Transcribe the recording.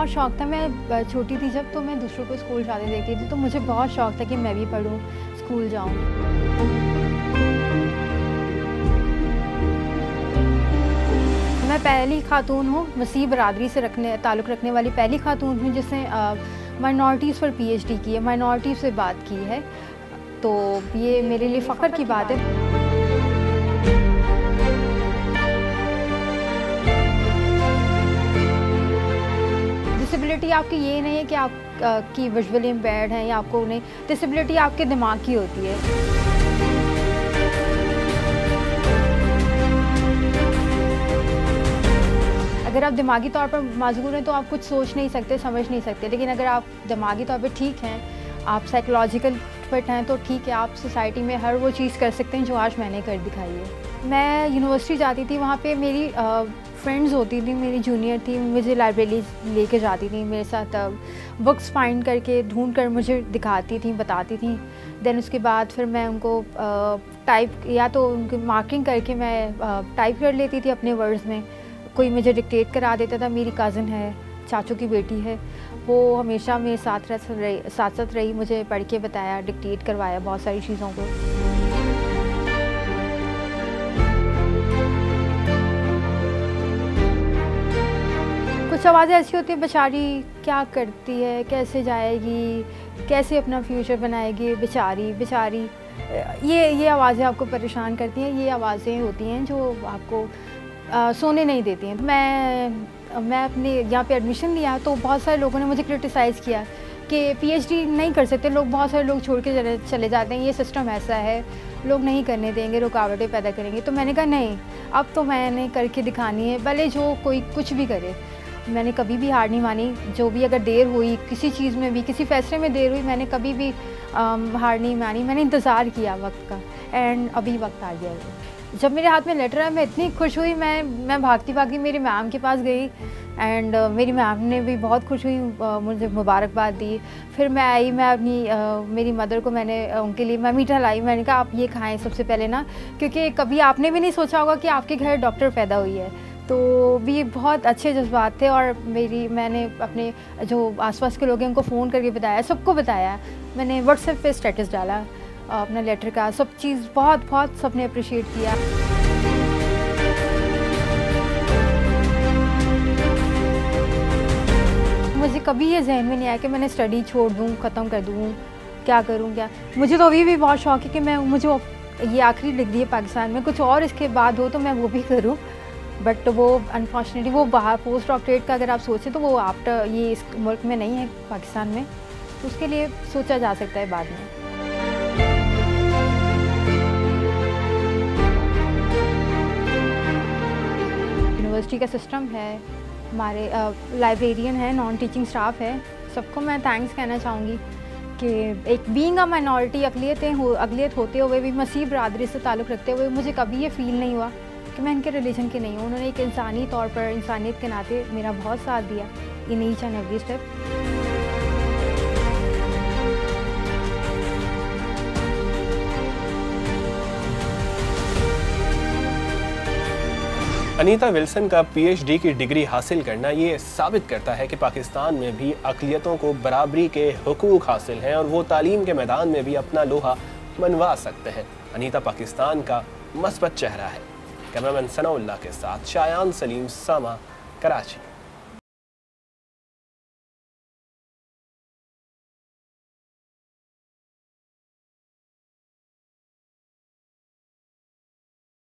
बहुत शौक़ था। मैं छोटी थी जब, तो मैं दूसरों को स्कूल जाते देखती थी, तो मुझे बहुत शौक़ था कि मैं भी पढ़ूँ, स्कूल जाऊँ। मैं पहली खातून हूँ, मसीह बरादरी से ताल्लुक़ रखने वाली पहली खातून हूँ जिसने माइनॉरिटीज़ पर पीएचडी की है, माइनॉरिटीज़ से बात की है। तो ये मेरे लिए फ़ख्र की बात है। डिसेबिलिटी आपकी ये नहीं है कि आप की विजुअली इम्पेयर्ड हैं या आपको नहीं, डिसेबिलिटी आपके दिमाग की होती है। अगर आप दिमागी तौर पर माजूर हैं तो आप कुछ सोच नहीं सकते, समझ नहीं सकते, लेकिन अगर आप दिमागी तौर पर ठीक हैं, आप साइकोलॉजिकल फिट हैं, तो ठीक है, आप सोसाइटी में हर वो चीज़ कर सकते हैं जो आज मैंने कर दिखाई है। मैं यूनिवर्सिटी जाती थी, वहाँ पे मेरी फ्रेंड्स होती थी, मेरी जूनियर थी, मुझे लाइब्रेरी लेके जाती थी, मेरे साथ बुक्स फाइंड करके ढूंढ कर मुझे दिखाती थी, बताती थी। देन उसके बाद फिर मैं उनको टाइप या तो उनकी मार्किंग करके मैं टाइप कर लेती थी अपने वर्ड्स में। कोई मुझे डिक्टेट करा देता था। मेरी कज़न है, चाचू की बेटी है, वो हमेशा मेरे साथ रही, मुझे पढ़ के बताया, डिक्टेट करवाया बहुत सारी चीज़ों को। कुछ आवाज़ें ऐसी होती है, बेचारी क्या करती है, कैसे जाएगी, कैसे अपना फ्यूचर बनाएगी, बेचारी ये आवाज़ें आपको परेशान करती हैं। ये आवाज़ें होती हैं जो आपको सोने नहीं देती हैं। मैं अपने यहाँ पे एडमिशन लिया तो बहुत सारे लोगों ने मुझे क्रिटिसाइज़ किया कि पीएचडी नहीं कर सकते लोग, बहुत सारे लोग छोड़ के चले जाते हैं, ये सिस्टम ऐसा है, लोग नहीं करने देंगे, रुकावटें पैदा करेंगे। तो मैंने कहा नहीं, अब तो मैंने करके दिखानी है, भले जो कोई कुछ भी करे। मैंने कभी भी हार नहीं मानी, जो भी अगर देर हुई किसी चीज़ में भी, किसी फ़ैसले में देर हुई, मैंने कभी भी हार नहीं मानी। मैंने इंतज़ार किया वक्त का, एंड अभी वक्त आ गया है। जब मेरे हाथ में लेटर आया मैं इतनी खुश हुई, मैं भागती मेरी मैम के पास गई, एंड मेरी मैम ने भी बहुत खुश हुई, मुझे मुबारकबाद दी। फिर मैं आई, मैं अपनी मेरी मदर को मैंने उनके लिए मैं मीठा लाई। मैंने कहा आप ये खाएं सबसे पहले ना, क्योंकि कभी आपने भी नहीं सोचा होगा कि आपके घर डॉक्टर पैदा हुई है। तो भी बहुत अच्छे जज्बात थे। और मैंने अपने जो आसपास के लोग हैं उनको फ़ोन करके बताया, सबको बताया। मैंने व्हाट्सएप पे स्टेटस डाला अपना लेटर का, सब चीज़ बहुत सबने अप्रिशिएट किया। मुझे कभी ये जहन में नहीं आया कि मैंने स्टडी छोड़ दूँ, ख़त्म कर दूँ, क्या करूँ क्या। मुझे तो अभी भी बहुत शौक़ है कि मुझे ये आखिरी डिग्री है पाकिस्तान में, कुछ और इसके बाद हो तो मैं वो भी करूँ। बट वो अनफॉर्चुनेटली वो बाहर पोस्ट डॉक्टरेट का अगर आप सोचें तो वो आफ्टर ये इस मुल्क में नहीं है, पाकिस्तान में, तो उसके लिए सोचा जा सकता है बाद में। यूनिवर्सिटी का सिस्टम है, हमारे लाइब्रेरियन है, नॉन टीचिंग स्टाफ है, सबको मैं थैंक्स कहना चाहूँगी कि एक बीइंग अ माइनॉरिटी अक़लियत होते हुए भी, मसीह बरादरी से ताल्लुक़ रखते हुए मुझे कभी ये फ़ील नहीं हुआ कि मैं इनके रिलीजन की नहीं हूँ। उन्होंने एक इंसानी तौर पर, इंसानियत के नाते मेरा बहुत साथ दिया in each and every step. Anita Wilson का पीएचडी की डिग्री हासिल करना ये साबित करता है कि पाकिस्तान में भी अक़लियतों को बराबरी के हुकूक हासिल हैं और वो तालीम के मैदान में भी अपना लोहा मनवा सकते हैं। अनीता पाकिस्तान का मस्बत चेहरा है। कैमरामैन सनाउल्लाह के साथ शायान सलीम, सामा, कराची।